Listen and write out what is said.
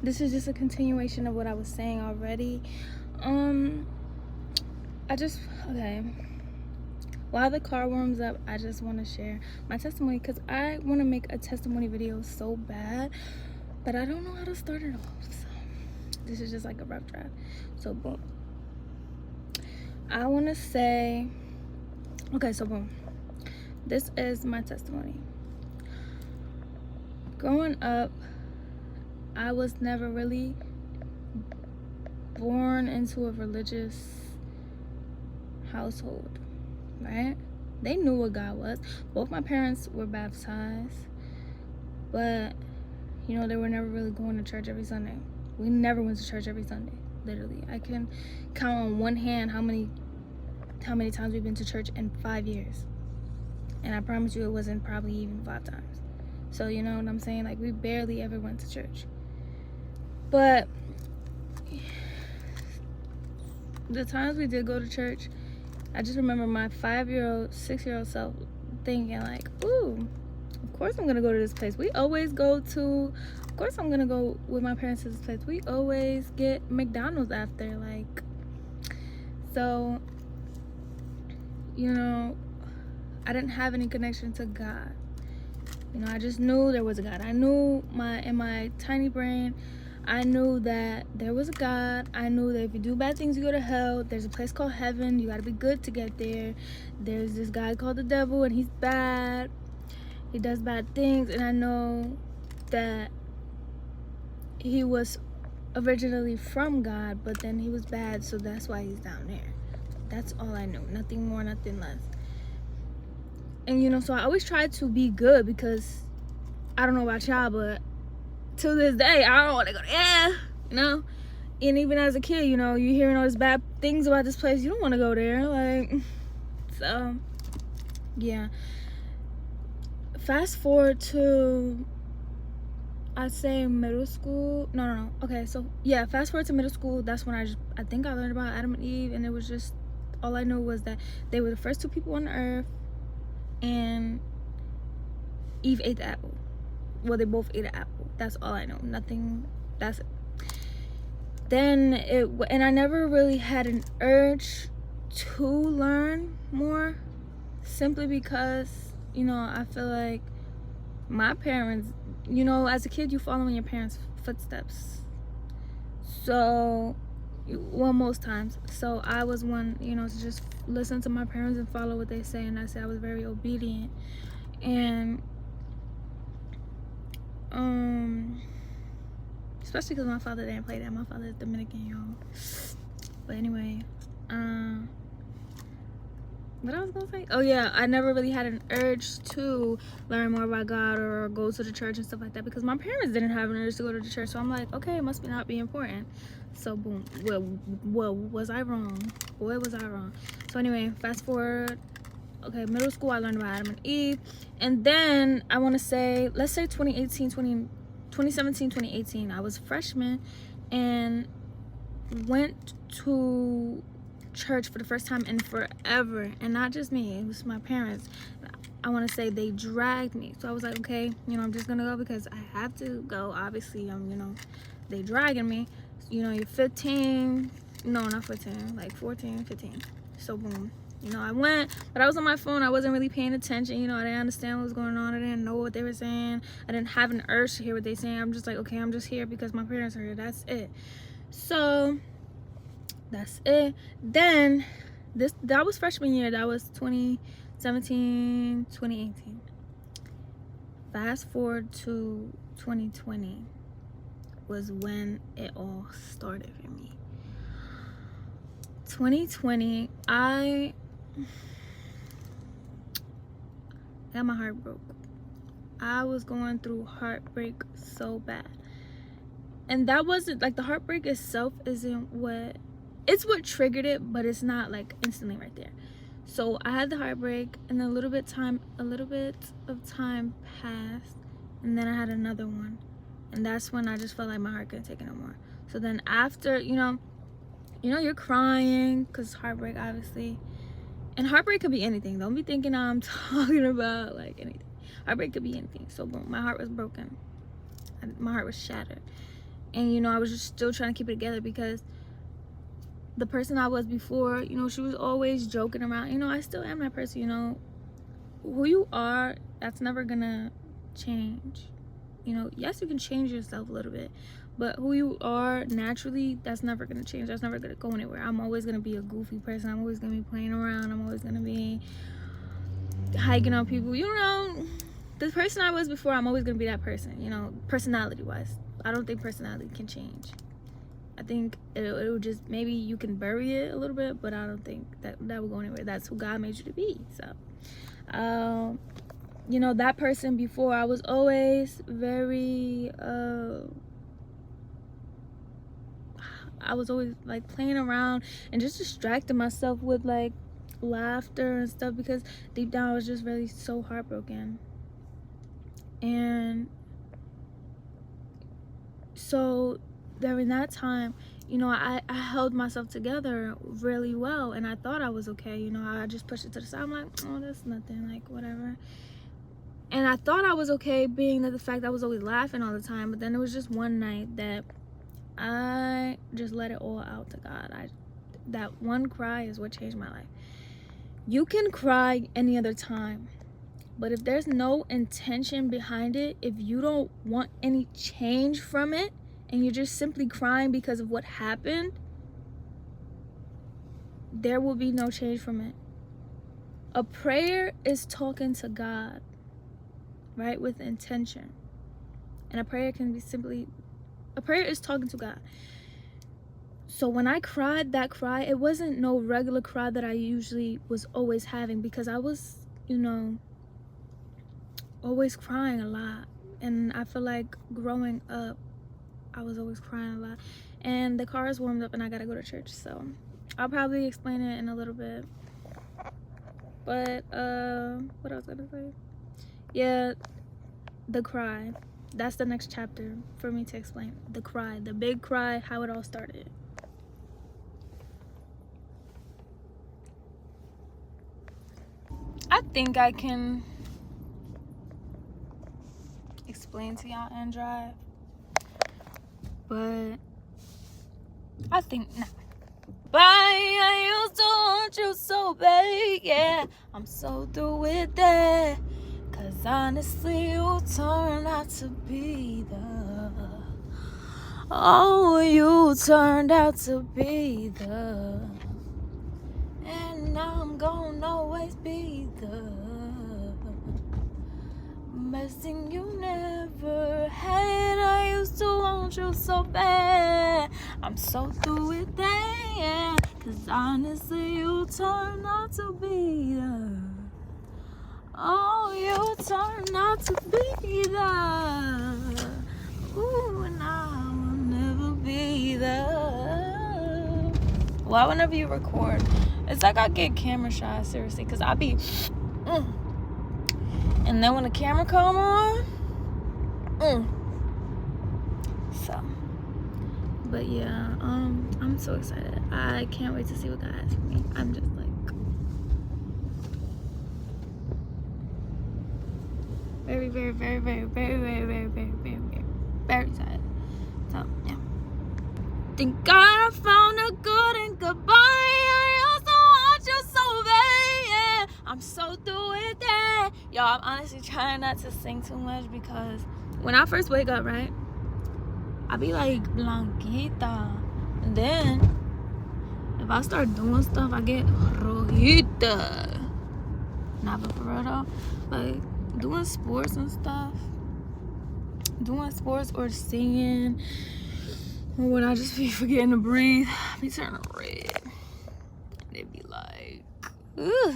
this is just a continuation of what I was saying already. Okay. While the car warms up, I just want to share my testimony because I want to make a testimony video so bad, but I don't know how to start it off. So this is just like a rough draft. So boom. I want to say, okay, so boom. This is my testimony. Growing up, I was never really born into a religious household, right? They knew what God was. Both my parents were baptized, but you know, they were never really going to church every Sunday. We never went to church every Sunday. Literally, I can count on one hand how many times we've been to church in 5 years, and I promise you it wasn't probably even 5 times. So you know what I'm saying? Like, we barely ever went to church. But the times we did go to church, I just remember my 5-year-old, 6-year-old self thinking like, ooh, of course I'm gonna go to this place. We always go to, of course I'm gonna go with my parents to this place. We always get McDonald's after, like, so, you know, I didn't have any connection to God. You know, I just knew there was a God. I knew in my tiny brain, I knew that there was a God. I knew that if you do bad things, you go to hell. There's a place called heaven. You gotta be good to get there. There's this guy called the devil, and he's bad. He does bad things, and I know that he was originally from God, but then he was bad, so that's why he's down there. That's all I knew. Nothing more, nothing less. And you know, so I always tried to be good because I don't know about y'all, but to this day, I don't want to go there, you know? And even as a kid, you know, you're hearing all these bad things about this place. You don't want to go there, like, so, yeah. Fast forward to, I'd say middle school. No. Okay, so, yeah, fast forward to middle school. That's when I think I learned about Adam and Eve, and it was just, all I knew was that they were the first 2 people on the earth, and Eve ate the apple. Well, they both ate an apple. That's all I know. Nothing. That's it. Then and I never really had an urge to learn more, simply because, you know, I feel like my parents, you know, as a kid, you follow in your parents' footsteps. So, well, most times. So I was one, you know, to just listen to my parents and follow what they say. And I said I was very obedient. And especially because my father didn't play that. My father is Dominican, y'all. But anyway, what I was gonna say? Oh yeah, I never really had an urge to learn more about God or go to the church and stuff like that because my parents didn't have an urge to go to the church. So I'm like, okay, it must not be important. So boom. Well, was I wrong? Boy, was I wrong. So anyway, fast forward. Okay, middle school, I learned about Adam and Eve. And then I want to say, let's say 2017, 2018, I was a freshman and went to church for the first time in forever. And not just me, it was my parents. I want to say they dragged me. So I was like, okay, you know, I'm just going to go because I have to go. Obviously, you know, they dragging me. You know, you're 15. No, not 15, like 14, 15. So boom. You know, I went, but I was on my phone. I wasn't really paying attention. You know, I didn't understand what was going on. I didn't know what they were saying. I didn't have an urge to hear what they saying. I'm just like, okay, I'm just here because my parents are here. That's it. So, that's it. Then, that was freshman year. That was 2017, 2018. Fast forward to 2020 was when it all started for me. 2020, I got my heart broke. I was going through heartbreak so bad. And that wasn't, like, the heartbreak itself isn't what, it's what triggered it, but it's not, like, instantly right there. So I had the heartbreak, and a little bit of time passed, and then I had another one. And that's when I just felt like my heart couldn't take it no more. So then after, you know, you're crying because heartbreak, obviously. And heartbreak could be anything. Don't be thinking I'm talking about, like, anything. Heartbreak could be anything. So boom, my heart was broken. My heart was shattered. And, you know, I was just still trying to keep it together because the person I was before, you know, she was always joking around. You know, I still am that person, you know. Who you are, that's never gonna change. You know, yes, you can change yourself a little bit, but who you are naturally, that's never gonna change. That's never gonna go anywhere. I'm always gonna be a goofy person. I'm always gonna be playing around. I'm always gonna be hiking on people. You know, the person I was before, I'm always gonna be that person, you know, personality wise. I don't think personality can change. I think it'll just, maybe you can bury it a little bit, but I don't think that will go anywhere. That's who God made you to be. So you know, that person before, I was always very I was always like playing around and just distracting myself with like laughter and stuff, because deep down I was just really so heartbroken. And so during that time, you know, I held myself together really well, and I thought I was okay. You know, I just pushed it to the side. I'm like, oh, that's nothing, like whatever. And I thought I was okay, being that the fact I was always laughing all the time. But then it was just one night that I just let it all out to God. That one cry is what changed my life. You can cry any other time, but if there's no intention behind it, if you don't want any change from it, and you're just simply crying because of what happened, there will be no change from it. A prayer is talking to God, right, with intention. And a prayer can be simply, a prayer is talking to God. So when I cried that cry, it wasn't no regular cry that I usually was always having, because I was, you know, always crying a lot. And I feel like growing up, I was always crying a lot. And the car is warmed up and I gotta go to church, so I'll probably explain it in a little bit. But what else was I gonna say? Yeah, the cry. That's the next chapter for me to explain. The cry, the big cry, how it all started. I think I can explain to y'all and drive, but I think not. But I used to want you so bad, yeah. I'm so through with that. Cause honestly, you turned out to be you turned out to be and now I'm gonna always be the best thing you never had. I used to want you so bad. I'm so through with that. Cause honestly, you turned out to be you turned out to be ooh, and I will never be Why whenever you record, it's like I get camera shy, seriously, because I be and then when the camera come on, so, but yeah, I'm so excited. I can't wait to see what God has for me. I'm just like very, very, very, very, very, very, very, very, very, very, very excited. So yeah, thank God I found a good and goodbye. I also want you so bad, yeah. I'm so through with that. Y'all, I'm honestly trying not to sing too much, because when I first wake up, right, I be like Blanquita, and then if I start doing stuff, I get Rojita. Not but for real though, like doing sports and stuff, doing sports or singing, or when I just be forgetting to breathe, I be turning red, and it be like, ugh.